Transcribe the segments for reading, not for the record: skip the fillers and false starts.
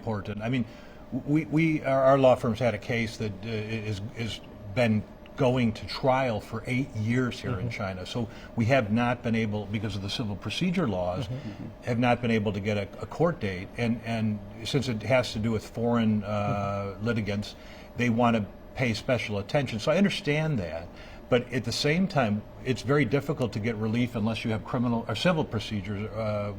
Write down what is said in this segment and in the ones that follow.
important. I mean, our law firm's had a case that is been going to trial for 8 years here in China. So we have not been able, because of the civil procedure laws, have not been able to get a court date. And since it has to do with foreign litigants, they want to pay special attention. So I understand that. But at the same time, it's very difficult to get relief unless you have criminal or civil procedures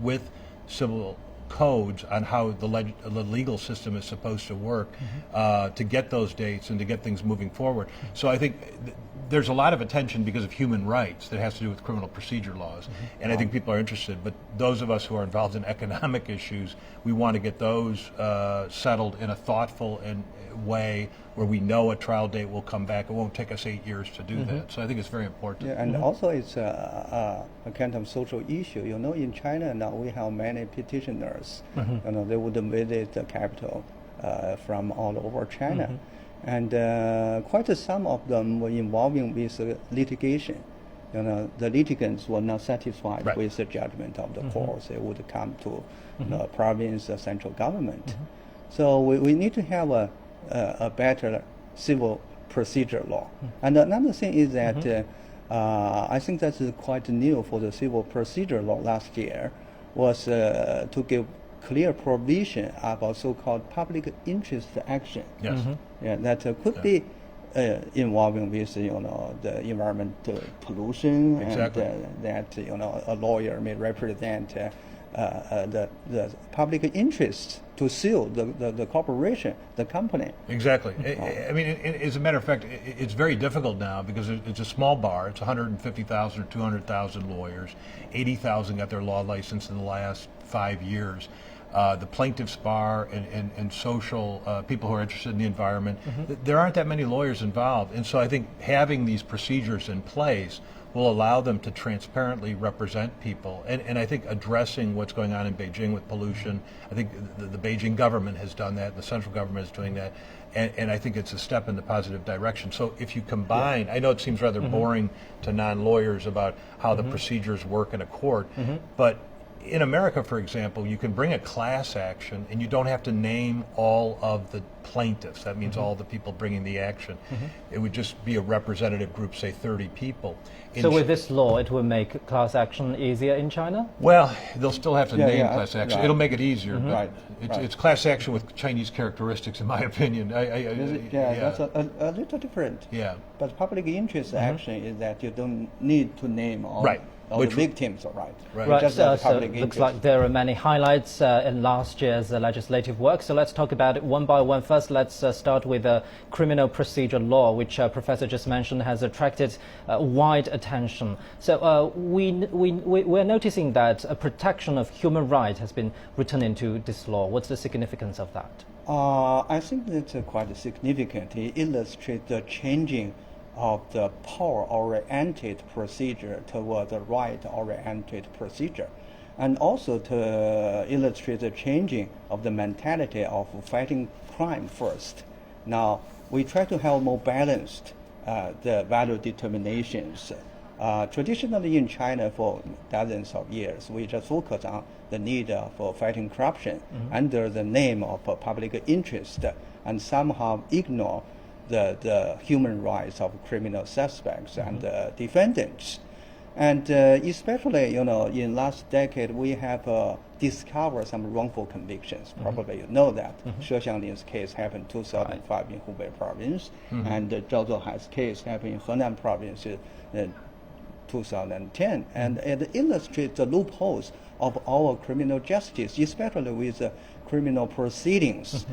with civil codes on how the legal system is supposed to work to get those dates and to get things moving forward. So I think there's a lot of attention because of human rights that has to do with criminal procedure laws, and I think people are interested. But those of us who are involved in economic issues, we want to get those settled in a thoughtful way where we know a trial date will come back. It won't take us 8 years to do that. So I think it's very important. Yeah, and also it's a kind of social issue. You know, in China now we have many petitioners. You know, they would visit the capital from all over China. And quite some of them were involving with litigation. You know, the litigants were not satisfied with the judgment of the courts. They would come to the province, the central government. So we need to have a better civil procedure law. And another thing is that I think that is quite new for the civil procedure law last year, was to give clear provision about so-called public interest action. Yes. Yeah, that could be involving with the environmental pollution, Exactly. and that a lawyer may represent the public interest to sue the corporation, the company. Exactly. I mean, as a matter of fact, it's very difficult now because it's a small bar. It's 150,000 or 200,000 lawyers. 80,000 got their law license in the last 5 years. The plaintiffs bar and social people who are interested in the environment, there aren't that many lawyers involved. And so I think having these procedures in place will allow them to transparently represent people. And I think addressing what's going on in Beijing with pollution, I think the Beijing government has done that, the central government is doing that, and I think it's a step in the positive direction. So if you combine, I know it seems rather boring to non-lawyers about how the procedures work in a court, but in America, for example, you can bring a class action and you don't have to name all of the plaintiffs. That means all the people bringing the action. It would just be a representative group, say 30 people. So with this law, it will make class action easier in China? Well, they'll still have to name class action. Right. It'll make it easier, but Right. it's class action with Chinese characteristics, in my opinion. That's a little different. Yeah. But public interest action is that you don't need to name all the victims, right? Right. Just So public looks interest. like there are many highlights in last year's legislative work. So let's talk about it one by one. First, let's start with the criminal procedure law, which Professor just mentioned has attracted wide attention. So we're noticing that a protection of human rights has been written into this law. What's the significance of that? I think that's quite significant. It illustrates the changing of the power-oriented procedure toward the right-oriented procedure, and also to illustrate the changing of the mentality of fighting crime first. Now, we try to have more balanced the value determinations. Traditionally in China for dozens of years, we just focus on the need for fighting corruption under the name of public interest, and somehow ignore the human rights of criminal suspects and defendants. And especially, in last decade, we have discovered some wrongful convictions. Probably you know that. She Xiangling's case happened in 2005 in Hubei province, and Zhao Zuohai's case happened in Henan province in 2010. And it illustrates the loopholes of our criminal justice, especially with criminal proceedings.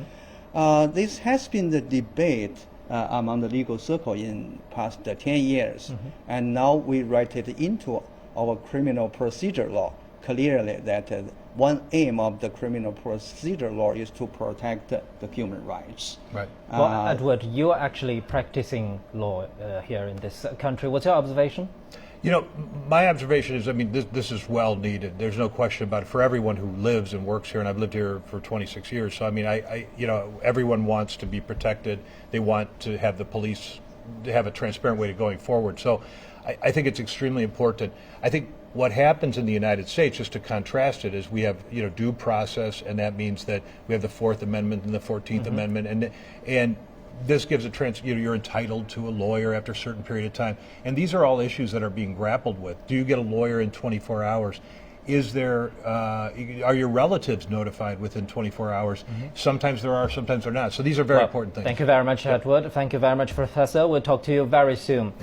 This has been the debate among the legal circle in past 10 years, and now we write it into our criminal procedure law clearly that one aim of the criminal procedure law is to protect the human rights. Right. Well, Edward, you're actually practicing law here in this country. What's your observation? My observation is, I mean, this is well needed. There's no question about it for everyone who lives and works here, and I've lived here for 26 years. So, I mean, everyone wants to be protected. They want to have the police to have a transparent way to going forward. So, I think it's extremely important. I think What happens in the United States, just to contrast it, is we have due process, and that means that we have the Fourth Amendment and the 14th Amendment, and this gives you're entitled to a lawyer after a certain period of time, and these are all issues that are being grappled with. Do you get a lawyer in 24 hours? Is there are your relatives notified within 24 hours? Sometimes there are, sometimes they're not. So these are very important things. Thank you very much, Edward. Thank you very much, Professor. We'll talk to you very soon.